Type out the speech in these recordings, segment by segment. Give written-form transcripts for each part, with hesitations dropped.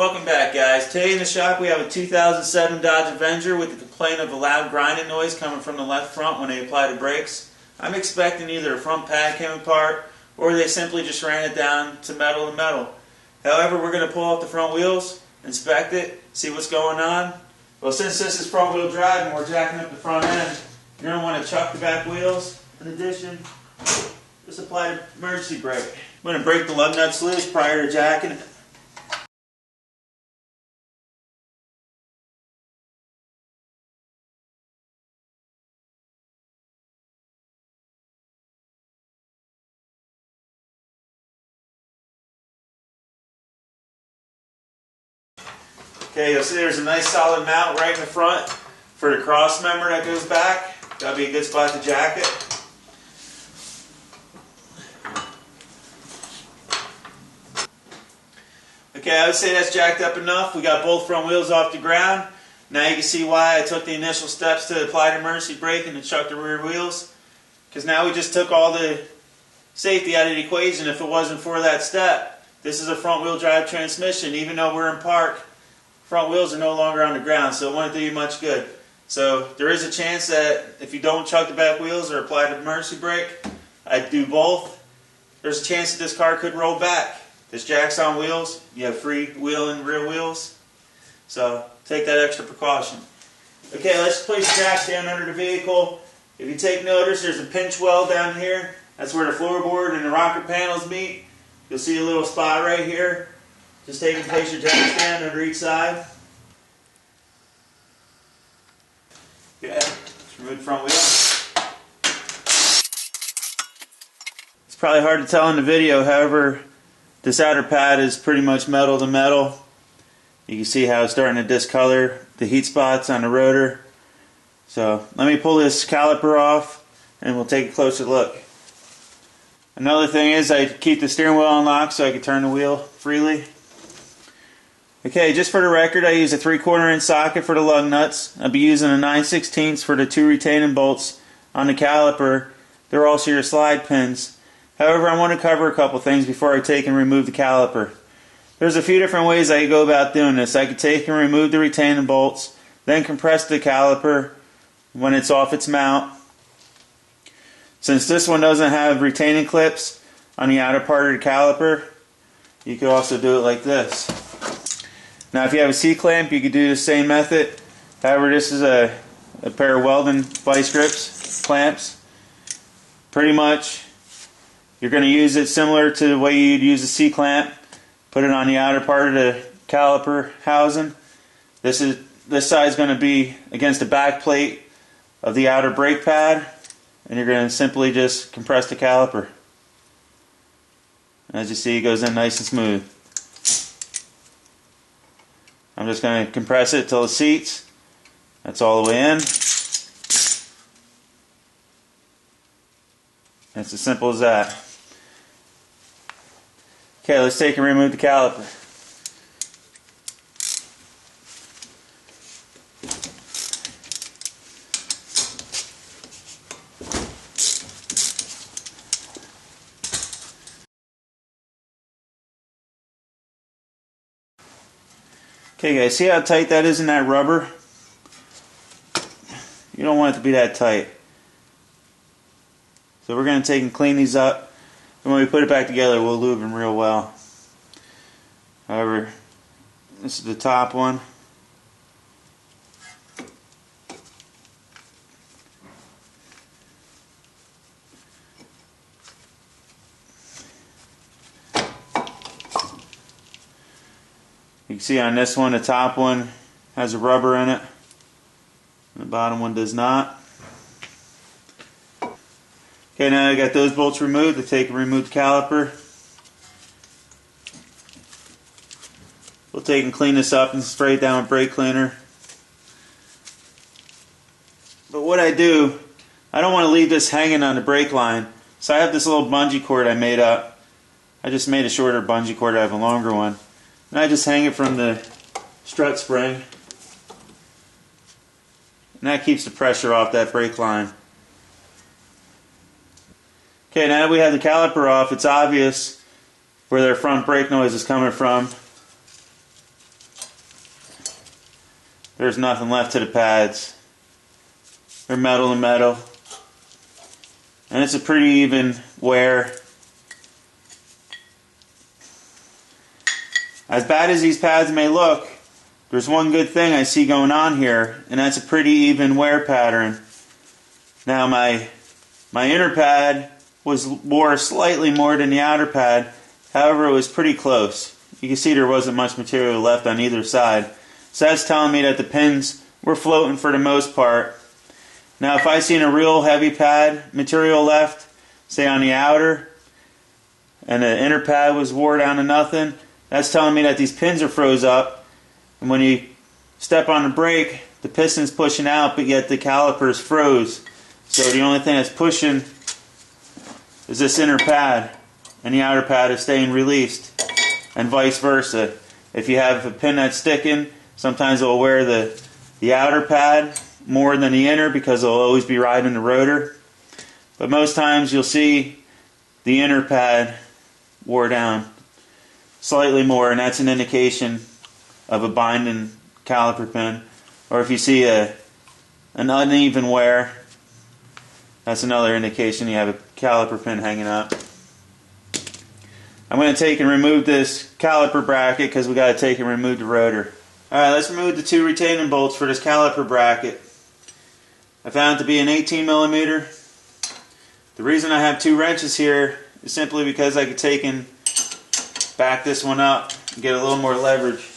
Welcome back, guys. Today in the shop we have a 2007 Dodge Avenger with the complaint of a loud grinding noise coming from the left front when they apply the brakes. I'm expecting either a front pad came apart or they simply just ran it down to metal. However, we're going to pull off the front wheels, inspect it, see what's going on. Well, since this is front wheel drive and we're jacking up the front end, you're going to want to chuck the back wheels. In addition, just apply the emergency brake. I'm going to break the lug nuts loose prior to jacking it. Okay, you'll see there's a nice solid mount right in the front for the cross member that goes back. That'll be a good spot to jack it. Okay, I would say that's jacked up enough. We got both front wheels off the ground. Now you can see why I took the initial steps to apply the emergency brake and to chuck the rear wheels. Because now we just took all the safety out of the equation if it wasn't for that step. This is a front wheel drive transmission. Even though we're in park, front wheels are no longer on the ground, so it won't do you much good. So there is a chance that if you don't chuck the back wheels or apply the emergency brake, I'd do both. There's a chance that this car could roll back. This jack's on wheels. You have free wheel and rear wheels. So take that extra precaution. Okay, let's place the jack down under the vehicle. If you take notice, there's a pinch weld down here. That's where the floorboard and the rocker panels meet. You'll see a little spot right here. Just take and place your jack stand under each side. Okay, let's remove the front wheel. It's probably hard to tell in the video, however, this outer pad is pretty much metal to metal. You can see how it's starting to discolor the heat spots on the rotor. So let me pull this caliper off and we'll take a closer look. Another thing is I keep the steering wheel unlocked so I can turn the wheel freely. Okay, just for the record, I use a 3/4 inch socket for the lug nuts. I'll be using a 9/16 for the 2 retaining bolts on the caliper. They're also your slide pins. However, I want to cover a couple things before I take and remove the caliper. There's a few different ways I could go about doing this. I could take and remove the retaining bolts, then compress the caliper when it's off its mount. Since this one doesn't have retaining clips on the outer part of the caliper, you could also do it like this. Now if you have a C-clamp, you could do the same method. However, this is a pair of welding vice grips, clamps. Pretty much, you're going to use it similar to the way you'd use a C-clamp. Put it on the outer part of the caliper housing. This side is going to be against the back plate of the outer brake pad. And you're going to simply just compress the caliper. As you see, it goes in nice and smooth. I'm just going to compress it till it seats. That's all the way in. It's as simple as that. Okay, let's take and remove the caliper. Okay guys, see how tight that is in that rubber? You don't want it to be that tight. So we're going to take and clean these up. And when we put it back together, we'll lube them real well. However, this is the top one. You can see on this one, the top one has a rubber in it, and the bottom one does not. Okay, now I got those bolts removed. I take and remove the caliper. We'll take and clean this up and spray it down with brake cleaner. But what I do, I don't want to leave this hanging on the brake line. So I have this little bungee cord I made up. I just made a shorter bungee cord. I have a longer one. And I just hang it from the strut spring. And that keeps the pressure off that brake line. Okay, now that we have the caliper off, it's obvious where their front brake noise is coming from. there's nothing left to the pads. They're metal to metal. And it's a pretty even wear. As bad as these pads may look, there's one good thing I see going on here, and that's a pretty even wear pattern. Now my inner pad wore slightly more than the outer pad, however it was pretty close. You can see there wasn't much material left on either side. So that's telling me that the pins were floating for the most part. Now if I seen a real heavy pad material left, say on the outer, and the inner pad was wore down to nothing, that's telling me that these pins are froze up, and when you step on the brake, the piston's pushing out, but yet the caliper's froze. So the only thing that's pushing is this inner pad, and the outer pad is staying released, and vice versa. If you have a pin that's sticking, sometimes it will wear the outer pad more than the inner because it'll always be riding the rotor. But most times you'll see the inner pad wore down slightly more, and that's an indication of a binding caliper pin. Or if you see an uneven wear, that's another indication you have a caliper pin hanging up. I'm going to take and remove this caliper bracket because we got to take and remove the rotor. Alright, let's remove the 2 retaining bolts for this caliper bracket. I found it to be an 18mm. The reason I have 2 wrenches here is simply because I could take and back this one up and get a little more leverage.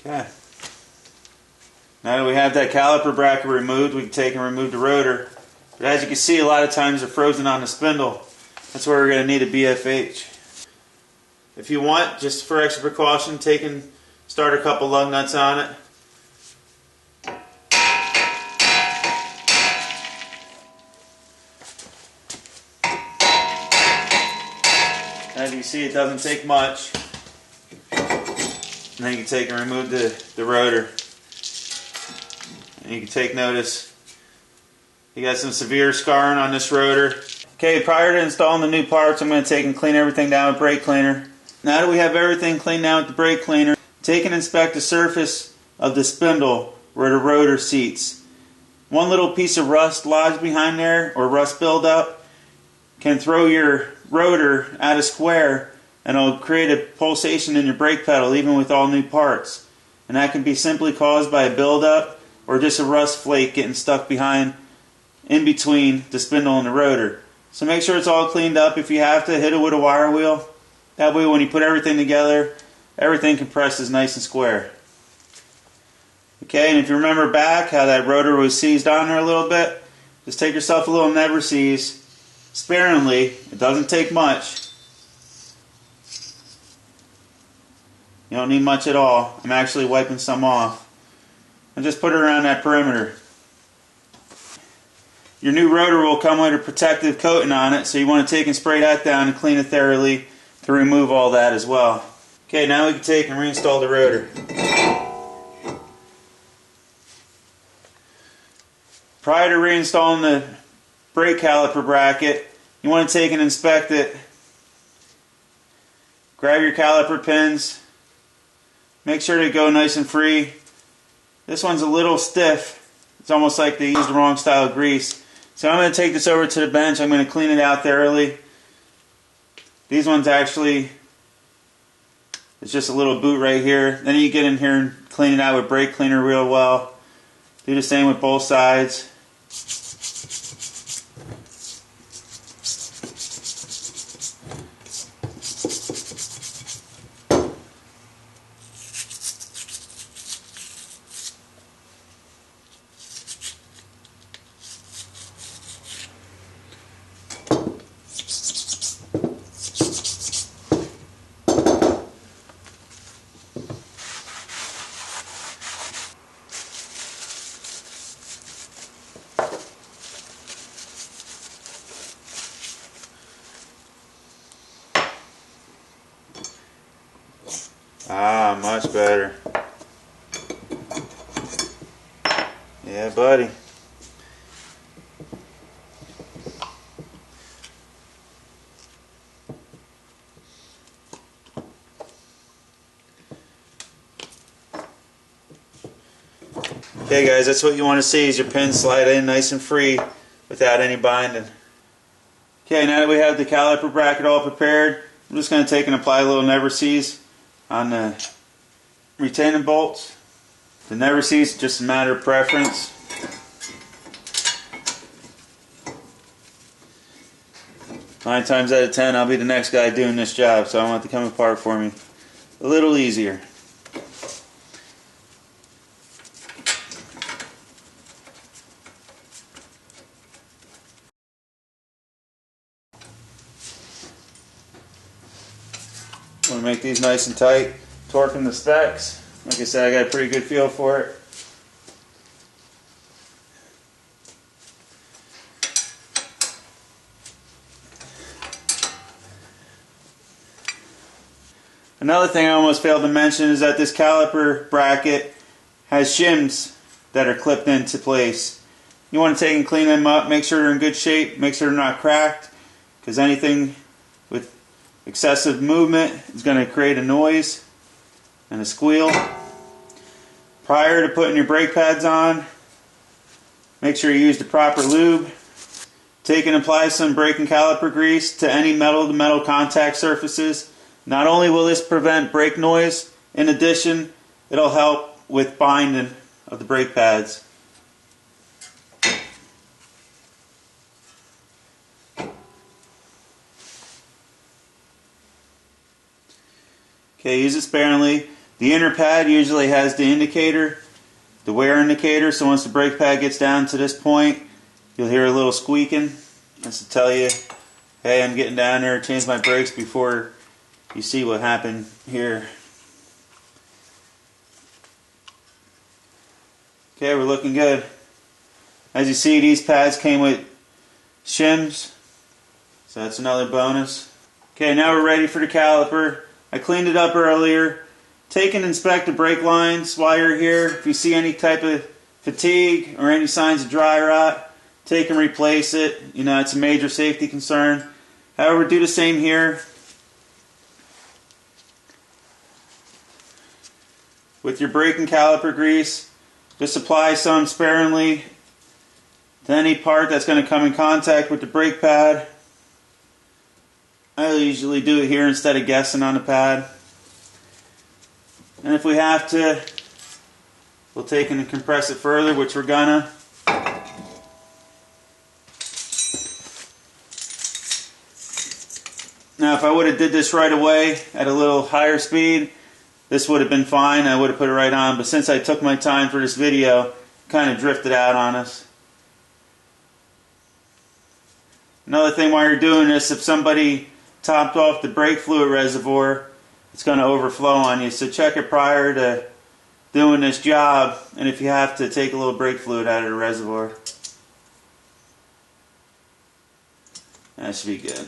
Okay. Now that we have that caliper bracket removed, we can take and remove the rotor. But as you can see, a lot of times they're frozen on the spindle. That's where we're going to need a BFH. If you want, just for extra precaution, start a couple lug nuts on it. As you can see, it doesn't take much. And then you can take and remove the rotor. And you can take notice, you got some severe scarring on this rotor. Okay, prior to installing the new parts, I'm going to take and clean everything down with brake cleaner. Now that we have everything cleaned down with the brake cleaner, take and inspect the surface of the spindle where the rotor seats. One little piece of rust lodged behind there, or rust buildup, can throw your rotor out of square, and it'll create a pulsation in your brake pedal even with all new parts. And that can be simply caused by a buildup or just a rust flake getting stuck behind in between the spindle and the rotor. So make sure it's all cleaned up. If you have to, hit it with a wire wheel. That way when you put everything together, everything compresses nice and square. Okay, and if you remember back how that rotor was seized on there a little bit, just take yourself a little never seize sparingly. It doesn't take much. You don't need much at all. I'm actually wiping some off. And just put it around that perimeter. Your new rotor will come with a protective coating on it, so you want to take and spray that down and clean it thoroughly to remove all that as well. Okay, now we can take and reinstall the rotor. Prior to reinstalling the brake caliper bracket, you want to take and inspect it. Grab your caliper pins. Make sure they go nice and free. This one's a little stiff. It's almost like they used the wrong style of grease. So I'm going to take this over to the bench. I'm going to clean it out thoroughly. These ones actually, it's just a little boot right here. Then you get in here and clean it out with brake cleaner real well. Do the same with both sides. Ah, much better. Yeah, buddy. Okay guys, that's what you want to see, is your pins slide in nice and free without any binding. Okay, now that we have the caliper bracket all prepared, I'm just going to take and apply a little never seize on the retaining bolts. The never seize is just a matter of preference. Nine times out of 10 I'll be the next guy doing this job, so I want it to come apart for me a little easier. Want to make these nice and tight, torquing the specs. Like I said, I got a pretty good feel for it. Another thing I almost failed to mention is that this caliper bracket has shims that are clipped into place. You want to take and clean them up, make sure they're in good shape, make sure they're not cracked, because anything with excessive movement is going to create a noise and a squeal. Prior to putting your brake pads on, make sure you use the proper lube. Take and apply some brake and caliper grease to any metal-to-metal contact surfaces. Not only will this prevent brake noise, in addition, it'll help with binding of the brake pads. Okay, use it sparingly. The inner pad usually has the indicator, the wear indicator, so once the brake pad gets down to this point, you'll hear a little squeaking. That's to tell you, hey, I'm getting down there, change my brakes before you see what happened here. Okay, we're looking good. As you see, these pads came with shims, so that's another bonus. Okay, now we're ready for the caliper. I cleaned it up earlier. Take and inspect the brake lines while you're here. If you see any type of fatigue or any signs of dry rot, take and replace it. You know, it's a major safety concern. However, do the same here. With your brake and caliper grease, just apply some sparingly to any part that's going to come in contact with the brake pad. I usually do it here instead of guessing on the pad. And if we have to, we'll take and compress it further, which we're gonna. Now if I would have did this right away at a little higher speed, this would have been fine. I would have put it right on, but since I took my time for this video, it kind of drifted out on us. Another thing while you're doing this, if somebody topped off the brake fluid reservoir, it's going to overflow on you. So check it prior to doing this job, and if you have to, take a little brake fluid out of the reservoir. That should be good.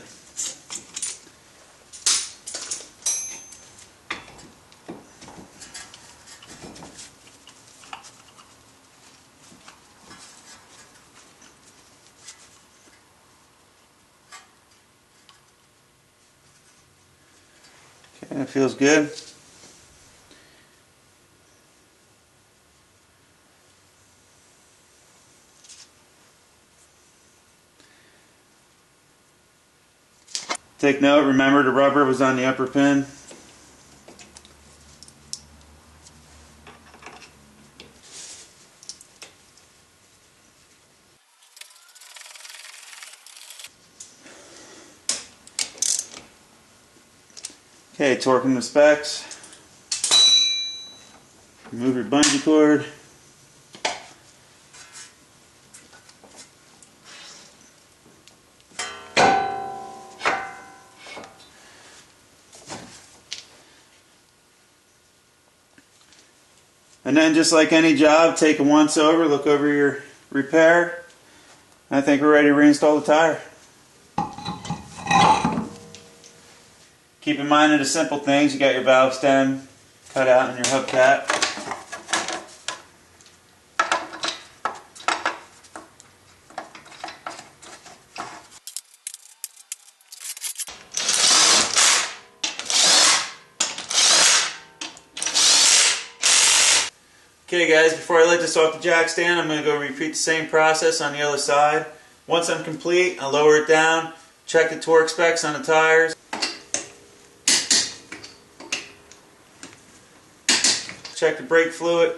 Okay, that feels good. Take note, remember the rubber was on the upper pin. Okay, torquing the specs. Remove your bungee cord. And then just like any job, take a once over, look over your repair. I think we're ready to reinstall the tire. Keep in mind the simple things. You got your valve stem, cut out in your hubcap. Okay guys, before I let this off the jack stand, I'm going to go repeat the same process on the other side. Once I'm complete, I'll lower it down, check the torque specs on the tires, check the brake fluid,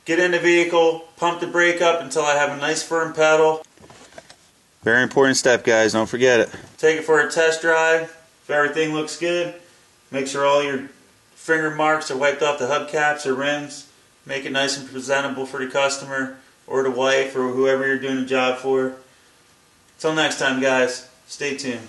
get in the vehicle, pump the brake up until I have a nice firm pedal. Very important step guys, don't forget it. Take it for a test drive. If everything looks good, make sure all your finger marks are wiped off the hubcaps or rims. Make it nice and presentable for the customer or the wife or whoever you're doing the job for. Until next time guys, stay tuned.